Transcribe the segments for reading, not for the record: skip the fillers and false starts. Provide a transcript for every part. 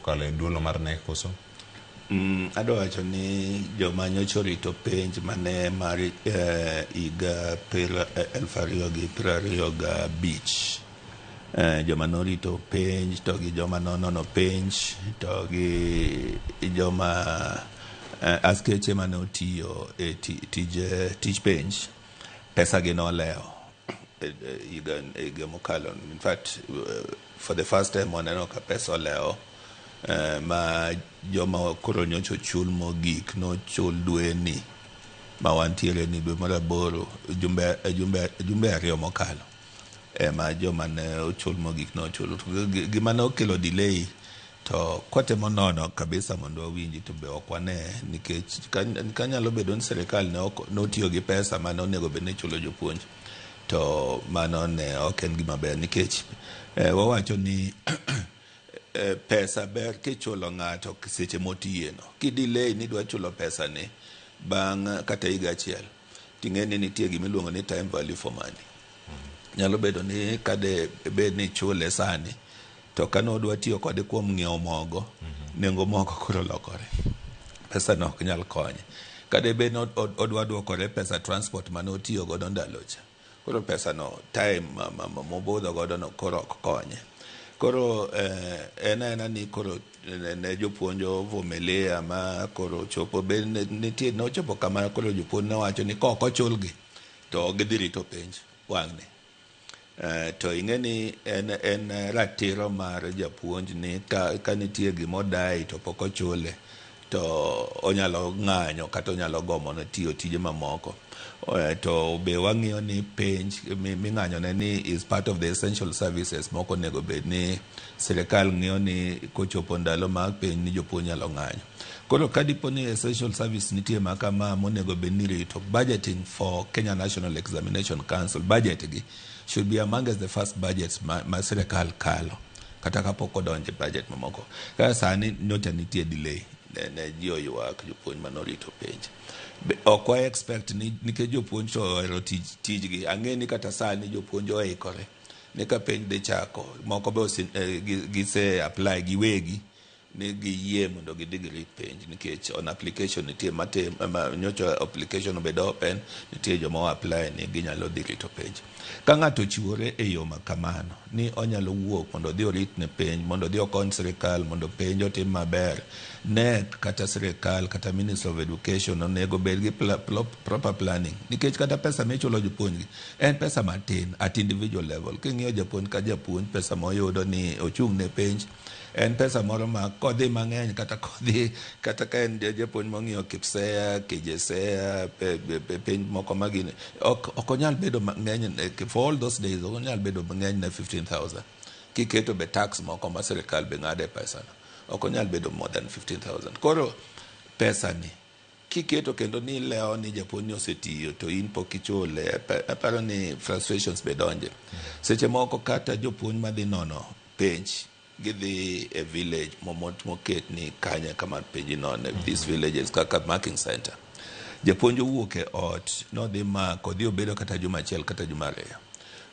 kokalo e duolo mar nek koso? Adwa wacho ni joma nyocha orito penj mane mar higa 2025, joma norito penj to gi joma nonono penj to gi joma askeche mane otiyo e tij penj, pesa gi nolewo higa mokalo. In fact, for the first time waneno ka pesa olewo, ma joma koro nyocha ochul mogik nochul dwe ni ma wantiere ni dwe mar 8 jumbe 2 mokalo, ma joma ne ochul mogik nochul. Gima ne okelo delay to kwatemo nono kabisa mondo wawinji to be ok wane, nikech kanyalo bedo ni sirkal notiyo gi pesa mane onego bed ni chulo jopuonj, to mano ne ok en gima ber, nikech wawacho ni pesa ber kichulo ng'ato seche motiyeno. Kidelay ni dwa chulo pesa ni bang' kata higa achiel, ting'eni nitie gima iluongo ni time value for money. Nyalo bedo ni kade bed ni chule sani, to kano odwa tiyo kode kuom ng'iewo mogo, nengo mogo koro lokore, pesa no ok nyal konye. Kade bed ni odwa duokore pesa transport mane otiyo godo ndalocha, koro pesa no time mobudho godo no koro ok konye. Koro ena ni koro ne jopuonjo vumilia ma koro chopo be nitie nochopo kama koro jopuonj nowacho ni kok ochulgi to gidhi rito penj wang'ne. To ing'eni en ratiro mar japuonj ni ka nitie gimodai to pok ochule, to onyalo ng'anyo kata onyalo gomo na tiyo tije mamoko. To be wang'iyo ni penj ming'anyone ni is part of the essential services moko nego bed ni sirkal ng'iyo ni kochopo ndalo mag penj ni jopuonj nyalo ng'anyo. Koro kadipo ni essential service nitie makama monego bed ni rito, budgeting for Kenya National Examination Council budget gi should be among the first budgets ma sirkal kalo kata kapok odonje budget mamoko. Kaya sani nyocha nitie delay ne ji oywak jopuonj manorito penj. Ok wa expect ni nikech jopuonj to ohero tijgi. Ang'e ni kata sani jopuonj oikore ni ka penj dhi chako, moko be gise apply giwegi ni giyie mondo gidhi girit penj, nikech on application nitie nyocha application obedo open, nitie joma apply ni ginyalo dhi rito penj. Ka ng'ato chiwore e yo makamano ni onyalo wuok mondo dhi orit ne penj, mondo dhi okony sirkal mondo penj otim maber, NEC kata sirkal kata Ministry of Education onego bed gi proper planning, nikech kata pesa michulo jopuonj gi en pesa matin at individual level. King'iyo japuonj ka japuonj, pesa moyudo ni ochung' ne penj en pesa moro ma kodhi mang'eny, kata ka en japuonj mong'iyo KPSEA, KJSEA, penj moko magine ok onyal bedo mang'eny for all those days, ok onyal bedo mang'eny na 15,000. Kiketo be tax moko ma sirkal be ng'ade pesa no, ok onyal bedo more than 15,000. Koro pesa ni kiketo kendo ni leo ni japuonj osetiyo to in pok ichule, aparo ni frustrations be donje. Seche moko kata jopuonj madhi nono penj gidhi a village moket ni kanya kama penji nono, these villages kaka marking center. Japuonj owuok e ot nodhi mako, dhi obedo kata juma achiel kata juma 2.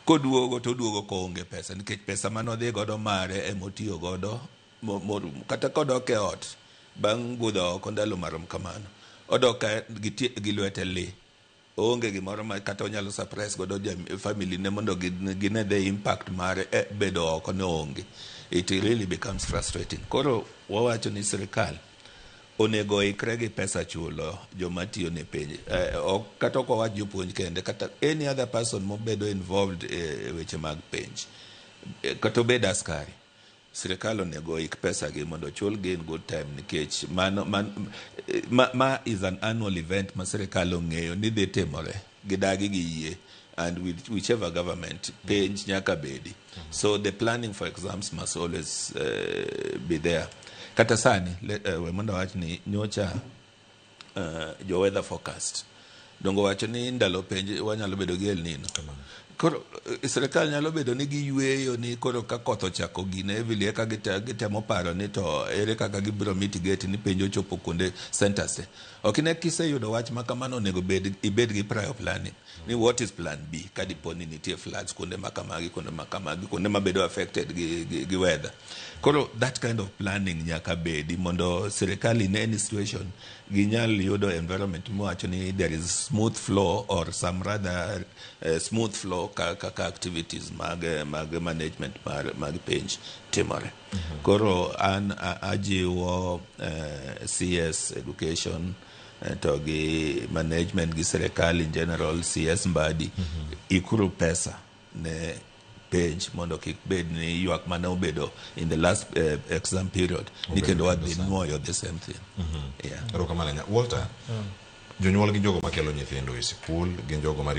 Koduogo to oduogo koonge pesa, nikech pesa manodhi godo mare emotiyo godo morumo. Kata kodok e ot bang' budho oko ndalo marom kamano, odok gi lwete li, oonge gimoro ma kata onyalo suppress godo family ne mondo gine the impact mare bedo oko ne onge. It really becomes frustrating. Koro wawacho ni sirkal onego oikre gi pesa chulo joma tiyo ne penj, kata ok wawach jopuonj kende, kata any other person mobedo involved e weche mag penj, kata obed askari. Sirkal onego oik pesa gi mondo chul gi in good time, nikech ma is an annual event ma sirkal ong'eyo ni dhi timore, gidagi gi yie, and with whichever government penj nyaka bedi. So the planning for exams must always be there. Kata sani we mondo wach ni nyocha jo weather forecast dongo wacho ni ndalo penj wanyalo bedo gi El Nino. Koro sirkal nyalo bedo ni giyweyo ni koro ka koth ochako gine vile ka gitemo paro ni to ere kaka gibiro mitigate ni penjo chopo kuonde centers te. Okine kiseyudo wach ma kamano onego ibed gi prior planning ni what is plan B ka dipo ni nitie floods kuonde makamagi kuonde mabedo affected gi weather. Koro that kind of planning nyaka bedi mondo sirkal in any situation ginyal yudo environment mowacho ni there is smooth flow or some rather smooth flow kaka activities mag management mag penj timore. Koro an ajiwo CS education to gi management gi sirkal in general, CS Mbadi ikuru pesa ne penj mondo kik bed ni ywak mane obedo in the last exam period ni kendo wadhi nuoyo the same thing. Walter, jonyuol gi jogo makelo nyithindo e sikul gin jogo